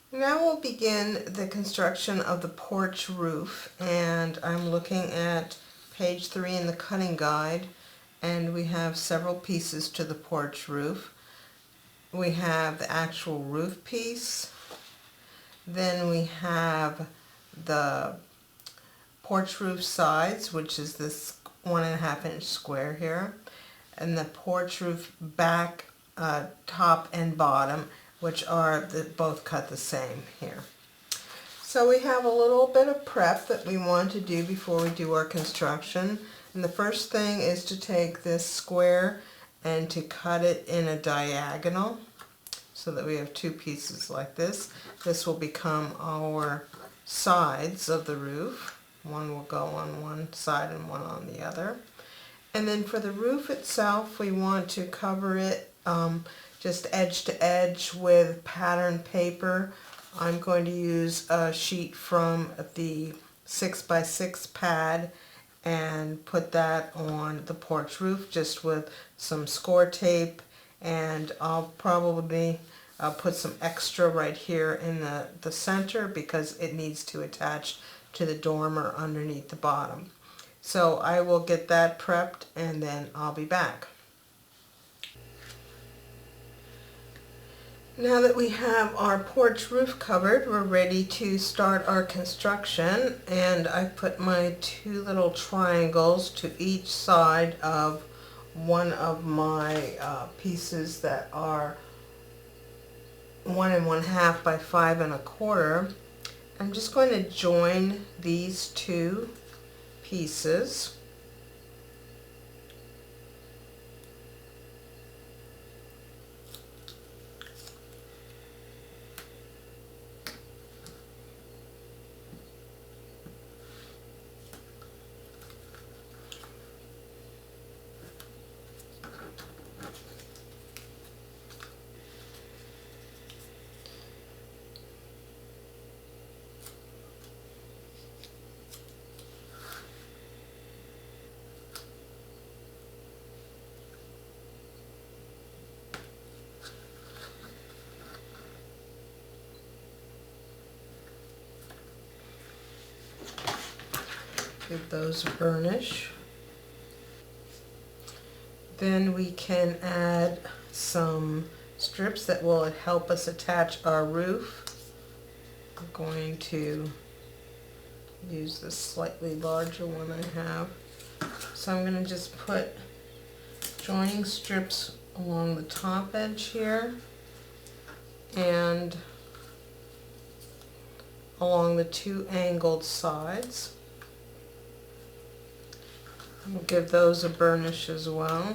Now we'll begin the construction of the porch roof, and I'm looking at page 3 in the cutting guide, and we have several pieces to the porch roof. We have the actual roof piece, then we have the porch roof sides, which is this 1.5-inch square here, and the porch roof back, top and bottom, which are both cut the same here. So we have a little bit of prep that we want to do before we do our construction. And the first thing is to take this square and to cut it in a diagonal so that we have two pieces like this. This will become our sides of the roof. One will go on one side and one on the other. And then for the roof itself, we want to cover it just edge to edge with pattern paper. I'm going to use a sheet from the 6x6 pad and put that on the porch roof just with some score tape, and I'll probably put some extra right here in the center because it needs to attach to the dormer underneath the bottom. So I will get that prepped and then I'll be back. Now that we have our porch roof covered, we're ready to start our construction, and I put my two little triangles to each side of one of my pieces that are 1 1/2 by 5 1/4. I'm just going to join these two pieces. Give those a burnish. Then we can add some strips that will help us attach our roof. I'm going to use the slightly larger one I have. So I'm going to just put joining strips along the top edge here and along the two angled sides. We'll give those a burnish as well.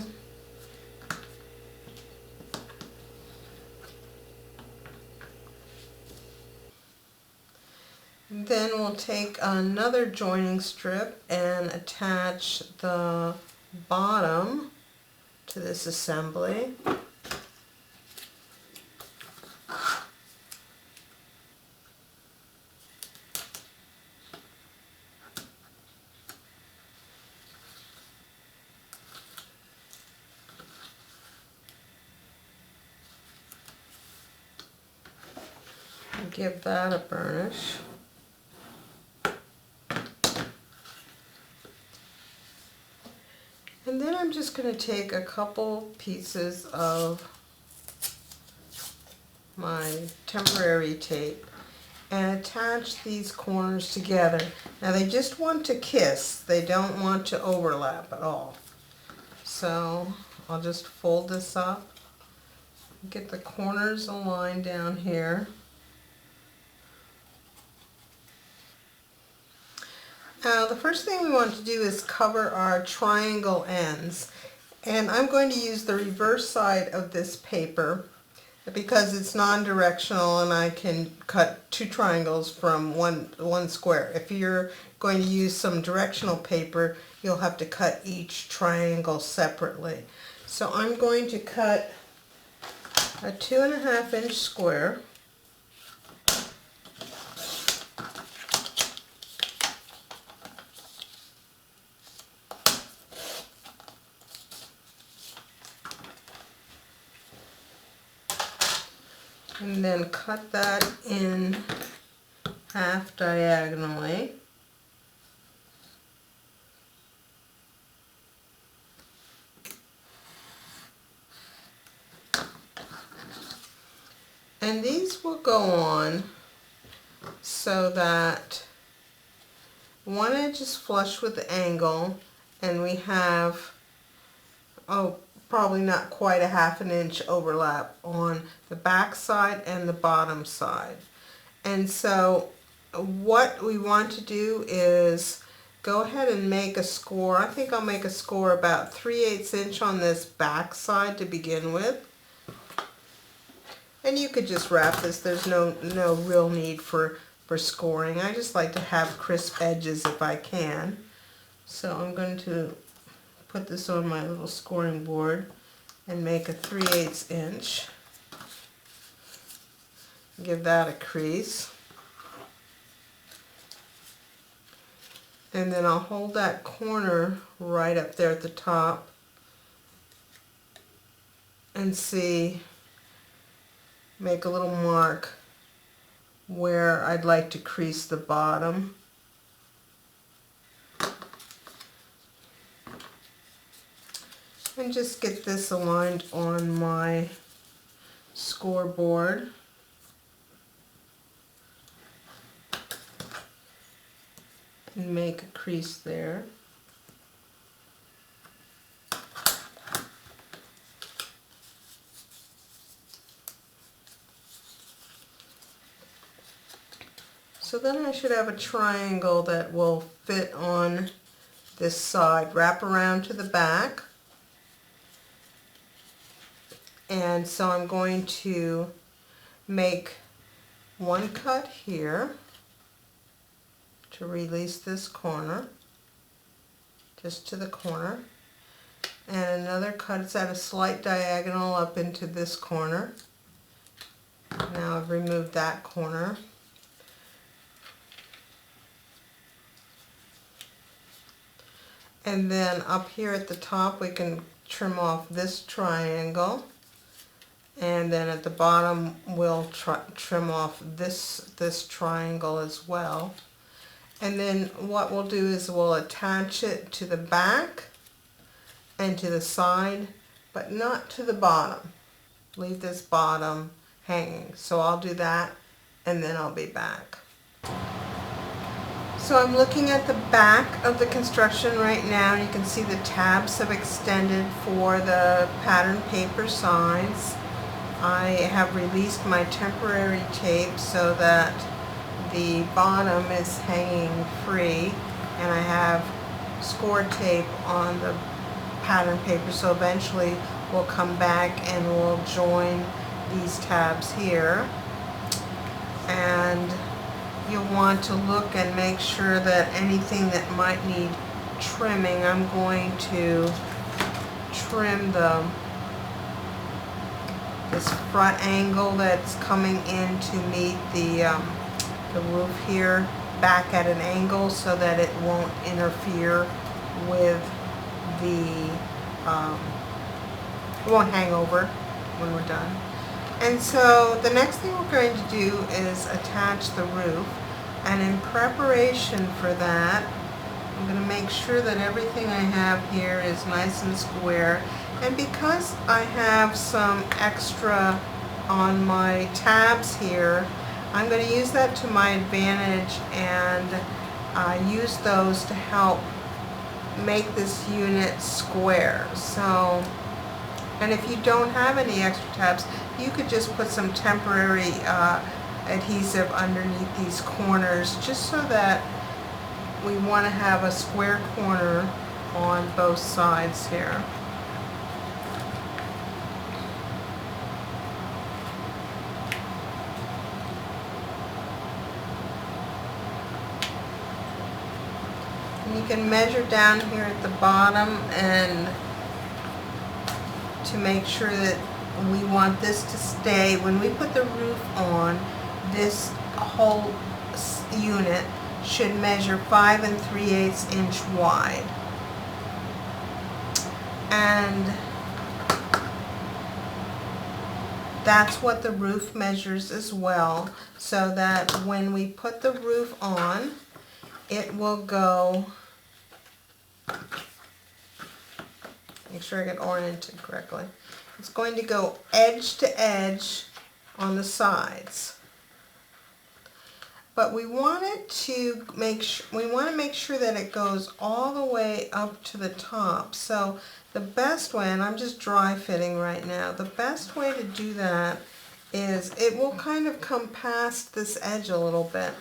Then we'll take another joining strip and attach the bottom to this assembly. Give that a burnish. And then I'm just going to take a couple pieces of my temporary tape and attach these corners together. Now they just want to kiss, they don't want to overlap at all. So I'll just fold this up, get the corners aligned down here. Now the first thing we want to do is cover our triangle ends, and I'm going to use the reverse side of this paper because it's non-directional and I can cut two triangles from one square. If you're going to use some directional paper, you'll have to cut each triangle separately. So I'm going to cut a 2.5-inch square. And then cut that in half diagonally. And these will go on so that one edge is flush with the angle, and we have, oh, probably not quite a half an inch overlap on the back side and the bottom side. And so what we want to do is go ahead and make a score. I think I'll make a score about 3/8 inch on this back side to begin with. And you could just wrap this. There's no real need for scoring. I just like to have crisp edges if I can. So I'm going to put this on my little scoring board and make a 3/8 inch. Give that a crease. And then I'll hold that corner right up there at the top and see, make a little mark where I'd like to crease the bottom. And just get this aligned on my scoreboard. And make a crease there. So then I should have a triangle that will fit on this side, wrap around to the back. And so I'm going to make one cut here to release this corner, just to the corner, and another cut. It's at a slight diagonal up into this corner. Now I've removed that corner. And then up here at the top we can trim off this triangle, and then at the bottom we'll trim off this triangle as well. And then what we'll do is we'll attach it to the back and to the side, but not to the bottom. Leave this bottom hanging. So I'll do that and then I'll be back. So I'm looking at the back of the construction right now, and you can see the tabs have extended for the pattern paper sides. I have released my temporary tape so that the bottom is hanging free, and I have score tape on the pattern paper, so eventually we'll come back and we'll join these tabs here. And you'll want to look and make sure that anything that might need trimming, I'm going to trim this front angle that's coming in to meet the roof here back at an angle so that it won't interfere with it won't hang over when we're done. And so the next thing we're going to do is attach the roof, and in preparation for that I'm going to make sure that everything I have here is nice and square. And because I have some extra on my tabs here, I'm going to use that to my advantage and use those to help make this unit square. So, and if you don't have any extra tabs, you could just put some temporary adhesive underneath these corners, just so that we want to have a square corner on both sides here. And you can measure down here at the bottom and to make sure that we want this to stay. When we put the roof on, this whole unit should measure 5 3/8 inch wide. that's what the roof measures as well, so that when we put the roof on, it will go, make sure I get oriented correctly. It's going to go edge to edge on the sides. But we want it to make sure that it goes all the way up to the top. So the best way, and I'm just dry fitting right now, the best way to do that is, it will kind of come past this edge a little bit,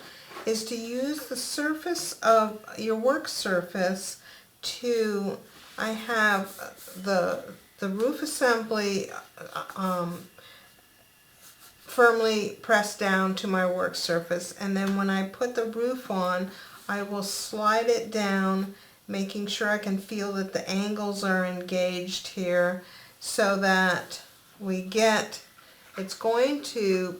is to use the surface of your work surface to, I have the roof assembly firmly pressed down to my work surface, and then when I put the roof on, I will slide it down, making sure I can feel that the angles are engaged here, so that we get, it's going to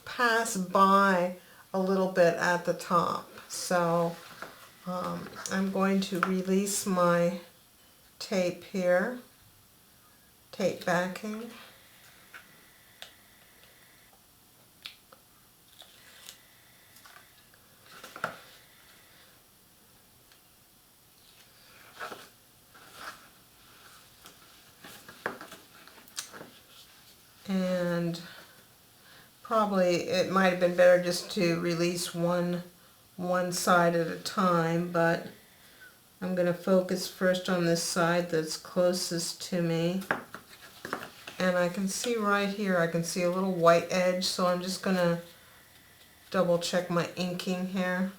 pass by a little bit at the top. So I'm going to release my tape here, tape backing. And probably it might have been better just to release one side at a time, but I'm going to focus first on this side that's closest to me. And I can see right here, I can see a little white edge, so I'm just going to double check my inking here.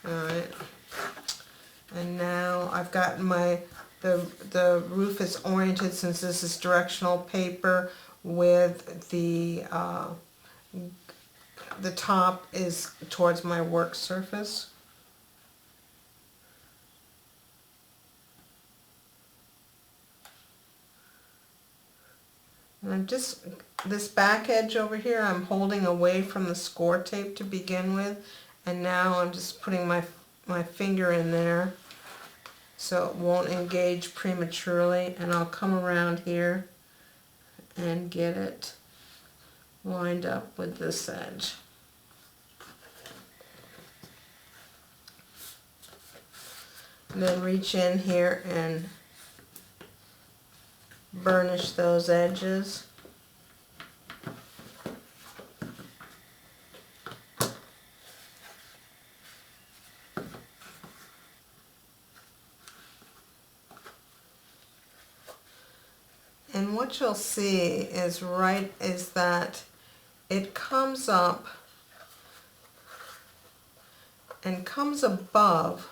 Alright. And now I've got the roof is oriented, since this is directional paper, with the top is towards my work surface. And I'm just, this back edge over here, I'm holding away from the score tape to begin with, and now I'm just putting my finger in there so it won't engage prematurely, and I'll come around here and get it lined up with this edge. And then reach in here and burnish those edges. And what you'll see is that it comes up and comes above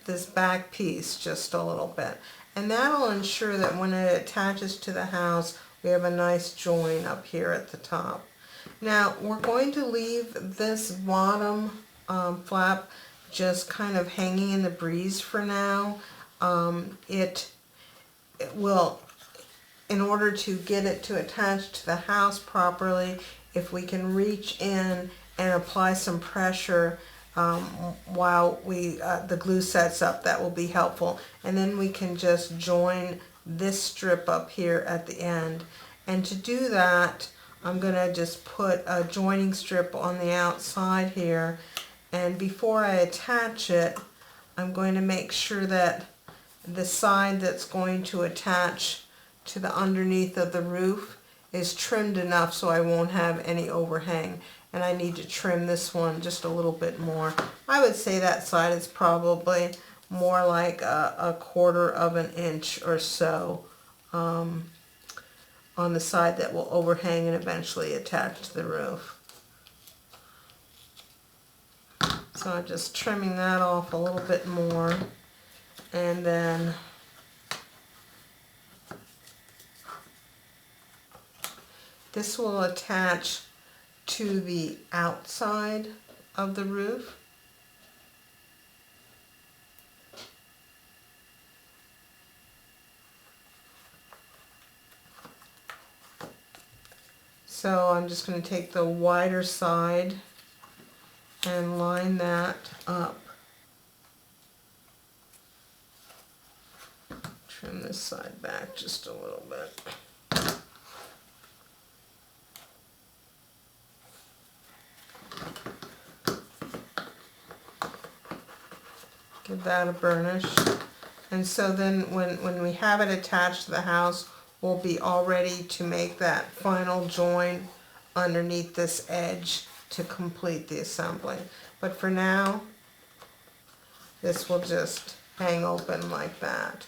this back piece just a little bit. And that'll ensure that when it attaches to the house, we have a nice join up here at the top. Now we're going to leave this bottom flap just kind of hanging in the breeze for now. It will, in order to get it to attach to the house properly, if we can reach in and apply some pressure while the glue sets up, that will be helpful. And then we can just join this strip up here at the end. And to do that, I'm going to just put a joining strip on the outside here. And before I attach it, I'm going to make sure that the side that's going to attach to the underneath of the roof is trimmed enough so I won't have any overhang. And I need to trim this one just a little bit more. I would say that side is probably more like a 1/4 of an inch or so on the side that will overhang and eventually attach to the roof. So I'm just trimming that off a little bit more, and then this will attach to the outside of the roof. So I'm just going to take the wider side and line that up. Trim this side back just a little bit. without a burnish. And so then when we have it attached to the house, we'll be all ready to make that final join underneath this edge to complete the assembly. But for now, this will just hang open like that.